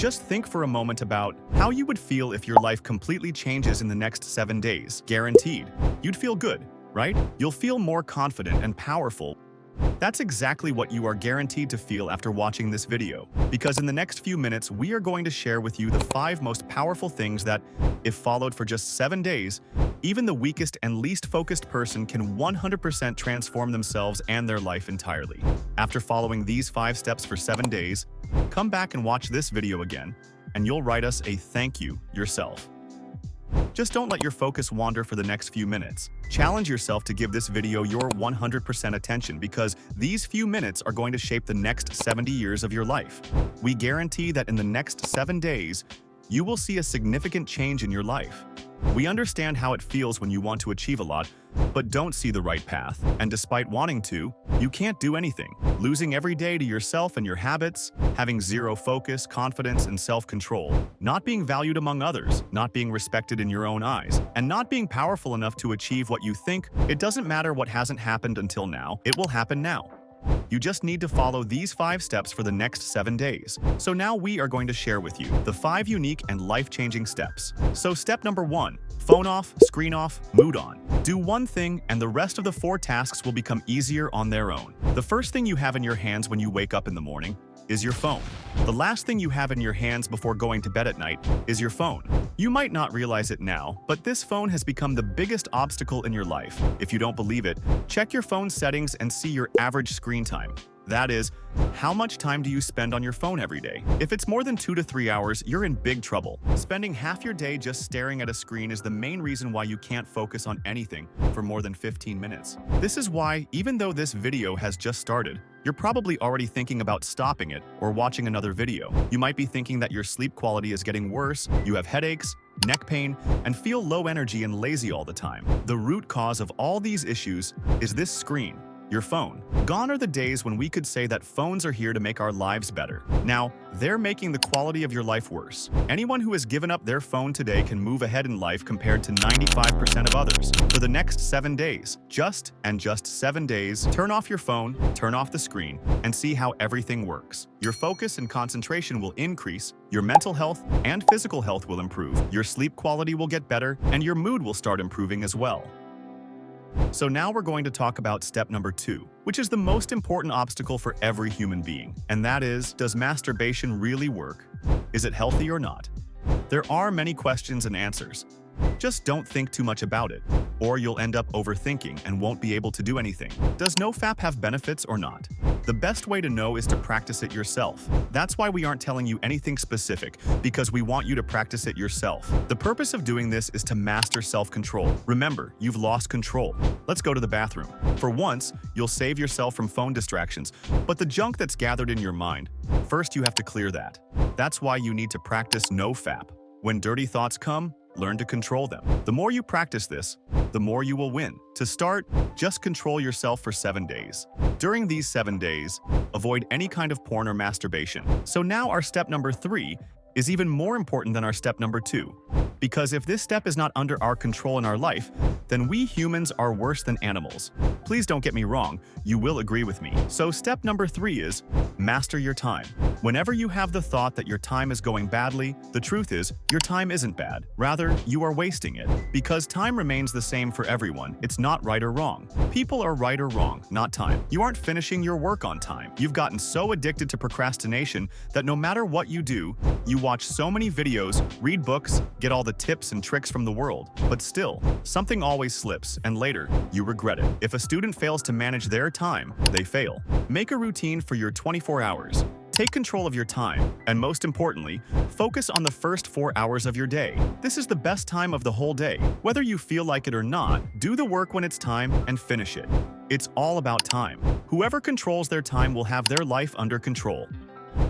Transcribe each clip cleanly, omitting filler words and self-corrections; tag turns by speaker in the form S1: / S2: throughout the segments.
S1: Just think for a moment about how you would feel if your life completely changes in the next 7 days. Guaranteed. You'd feel good, right? You'll feel more confident and powerful. That's exactly what you are guaranteed to feel after watching this video, because in the next few minutes, we are going to share with you the 5 most powerful things that, if followed for just 7 days, even the weakest and least focused person can 100% transform themselves and their life entirely. After following these 5 steps for 7 days, come back and watch this video again, and you'll write us a thank you yourself. Just don't let your focus wander for the next few minutes. Challenge yourself to give this video your 100% attention, because these few minutes are going to shape the next 70 years of your life. We guarantee that in the next 7 days, you will see a significant change in your life. We understand how it feels when you want to achieve a lot, but don't see the right path. And despite wanting to, you can't do anything. Losing every day to yourself and your habits, having zero focus, confidence, and self-control, not being valued among others, not being respected in your own eyes, and not being powerful enough to achieve what you think. It doesn't matter what hasn't happened until now, it will happen now. You just need to follow these 5 steps for the next 7 days. So now we are going to share with you the 5 unique and life-changing steps. So step number 1, phone off, screen off, mood on. Do one thing and the rest of the 4 tasks will become easier on their own. The first thing you have in your hands when you wake up in the morning is your phone. The last thing you have in your hands before going to bed at night is your phone. You might not realize it now, but this phone has become the biggest obstacle in your life. If you don't believe it, check your phone settings and see your average screen time. That is, how much time do you spend on your phone every day? If it's more than 2 to 3 hours, you're in big trouble. Spending half your day just staring at a screen is the main reason why you can't focus on anything for more than 15 minutes. This is why, even though this video has just started, you're probably already thinking about stopping it or watching another video. You might be thinking that your sleep quality is getting worse, you have headaches, neck pain, and feel low energy and lazy all the time. The root cause of all these issues is this screen, your phone. Gone are the days when we could say that phones are here to make our lives better. Now, they're making the quality of your life worse. Anyone who has given up their phone today can move ahead in life compared to 95% of others. For the next 7 days, just 7 days, turn off your phone, turn off the screen, and see how everything works. Your focus and concentration will increase, your mental health and physical health will improve, your sleep quality will get better, and your mood will start improving as well. So now we're going to talk about step number 2, which is the most important obstacle for every human being. And that is, does masturbation really work? Is it healthy or not? There are many questions and answers. Just don't think too much about it, or you'll end up overthinking and won't be able to do anything. Does NoFap have benefits or not? The best way to know is to practice it yourself. That's why we aren't telling you anything specific, because we want you to practice it yourself. The purpose of doing this is to master self-control. Remember, you've lost control. Let's go to the bathroom. For once, you'll save yourself from phone distractions, but the junk that's gathered in your mind, first you have to clear that. That's why you need to practice NoFap. When dirty thoughts come, learn to control them. The more you practice this, the more you will win. To start, just control yourself for 7 days. During these 7 days, avoid any kind of porn or masturbation. So now our step number 3 is even more important than our step number 2. Because if this step is not under our control in our life, then we humans are worse than animals. Please don't get me wrong, you will agree with me. So step number 3 is master your time. Whenever you have the thought that your time is going badly, the truth is, your time isn't bad. Rather, you are wasting it. Because time remains the same for everyone, it's not right or wrong. People are right or wrong, not time. You aren't finishing your work on time. You've gotten so addicted to procrastination that no matter what you do, you watch so many videos, read books, get all the tips and tricks from the world. But still, something always slips, and later, you regret it. If a student fails to manage their time, they fail. Make a routine for your 24 hours. Take control of your time, and most importantly, focus on the first 4 hours of your day. This is the best time of the whole day. Whether you feel like it or not, do the work when it's time and finish it. It's all about time. Whoever controls their time will have their life under control.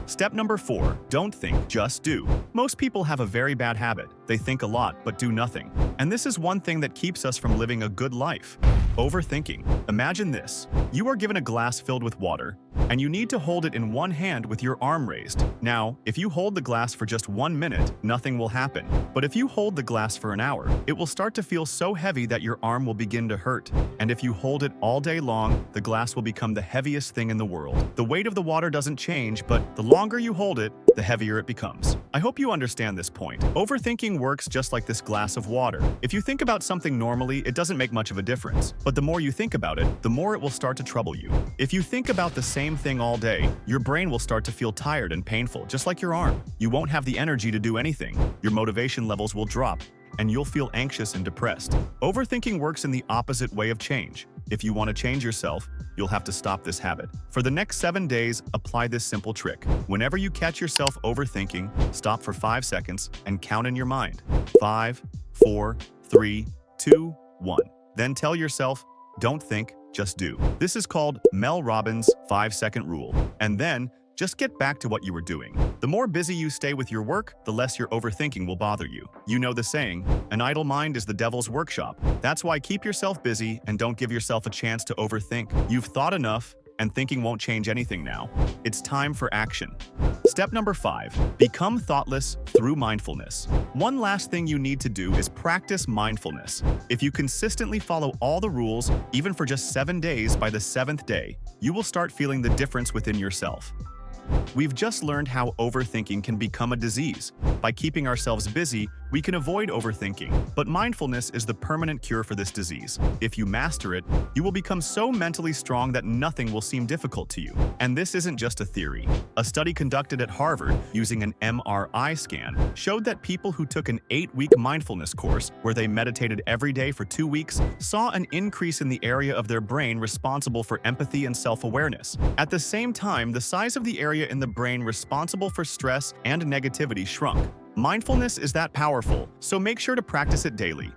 S1: Step number 4, don't think, just do. Most people have a very bad habit. They think a lot, but do nothing. And this is one thing that keeps us from living a good life. Overthinking. Imagine this. You are given a glass filled with water, and you need to hold it in one hand with your arm raised. Now, if you hold the glass for just 1 minute, nothing will happen. But if you hold the glass for an hour, it will start to feel so heavy that your arm will begin to hurt. And if you hold it all day long, the glass will become the heaviest thing in the world. The weight of the water doesn't change, but The longer you hold it, the heavier it becomes. I hope you understand this point. Overthinking works just like this glass of water. If you think about something normally, it doesn't make much of a difference. But the more you think about it, the more it will start to trouble you. If you think about the same thing all day, your brain will start to feel tired and painful, just like your arm. You won't have the energy to do anything. Your motivation levels will drop, and you'll feel anxious and depressed. Overthinking works in the opposite way of change. If you want to change yourself, you'll have to stop this habit. For the next 7 days, apply this simple trick. Whenever you catch yourself overthinking, stop for 5 seconds and count in your mind. 5, 4, 3, 2, 1. Then tell yourself, don't think, just do. This is called Mel Robbins' 5-second rule. And then, just get back to what you were doing. The more busy you stay with your work, the less your overthinking will bother you. You know the saying, an idle mind is the devil's workshop. That's why keep yourself busy and don't give yourself a chance to overthink. You've thought enough, and thinking won't change anything now. It's time for action. Step number 5, become thoughtless through mindfulness. One last thing you need to do is practice mindfulness. If you consistently follow all the rules, even for just 7 days, by the 7th day, you will start feeling the difference within yourself. We've just learned how overthinking can become a disease. By keeping ourselves busy, we can avoid overthinking. But mindfulness is the permanent cure for this disease. If you master it, you will become so mentally strong that nothing will seem difficult to you. And this isn't just a theory. A study conducted at Harvard using an MRI scan showed that people who took an 8-week mindfulness course, where they meditated every day for 2 weeks, saw an increase in the area of their brain responsible for empathy and self-awareness. At the same time, the size of the area in the brain responsible for stress and negativity shrunk. Mindfulness is that powerful, so make sure to practice it daily.